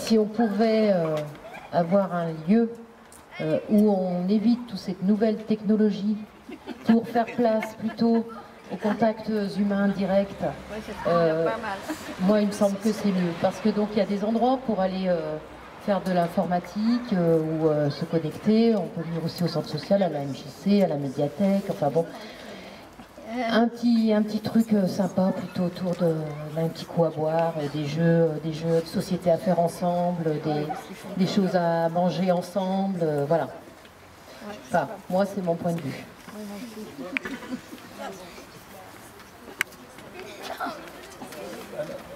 si on pouvait avoir un lieu où on évite toute cette nouvelle technologie pour faire place plutôt aux contacts humains directs, moi il me semble que c'est mieux, parce que donc il y a des endroits pour aller faire de l'informatique ou se connecter. On peut venir aussi au centre social, à la MJC, à la médiathèque, enfin bon, un petit truc sympa plutôt autour d'un petit coup à boire, des jeux de société à faire ensemble, des choses à manger ensemble, voilà. Enfin, moi c'est mon point de vue.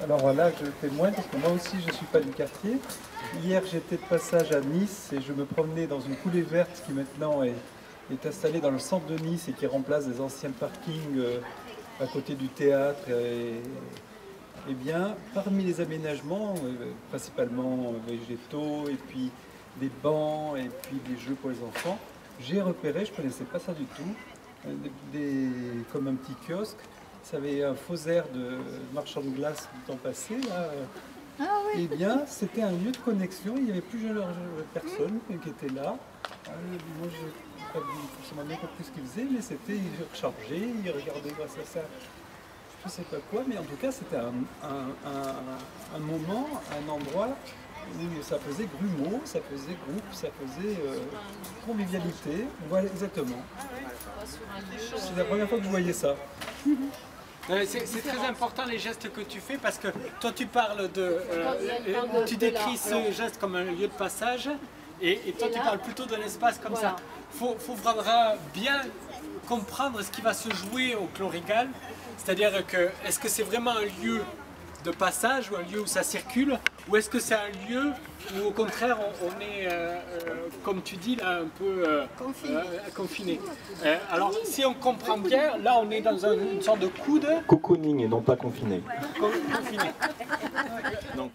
Alors voilà, je témoigne parce que moi aussi je ne suis pas du quartier. Hier j'étais de passage à Nice et je me promenais dans une coulée verte qui maintenant est installée dans le centre de Nice et qui remplace des anciens parkings à côté du théâtre. Et bien, parmi les aménagements, principalement végétaux et puis des bancs et puis des jeux pour les enfants, j'ai repéré, je ne connaissais pas ça du tout, comme un petit kiosque. Ça avait un faux air de marchand de glace du temps passé. Là. Ah, oui. Eh bien, c'était un lieu de connexion. Il y avait plusieurs personnes qui étaient là. Moi, je n'ai pas forcément bien compris ce qu'ils faisaient, mais c'était, ils rechargeaient, ils regardaient grâce à ça. Je ne sais pas quoi, mais en tout cas, c'était un moment, un endroit où ça faisait grumeau, ça faisait groupe, ça faisait convivialité. Voilà, exactement. C'est la première fois que je voyais ça. C'est très important les gestes que tu fais parce que toi tu parles tu décris ce geste comme un lieu de passage et toi tu parles plutôt de l'espace comme ça. Faut vraiment bien comprendre ce qui va se jouer au Clos Régal, c'est-à-dire que est-ce que c'est vraiment un lieu de passage ou un lieu où ça circule, ou est-ce que c'est un lieu où au contraire on est, comme tu dis là, un peu confiné. Alors si on comprend bien, là on est dans une sorte de coude. Cocooning et non pas confiné. Confiné. Non,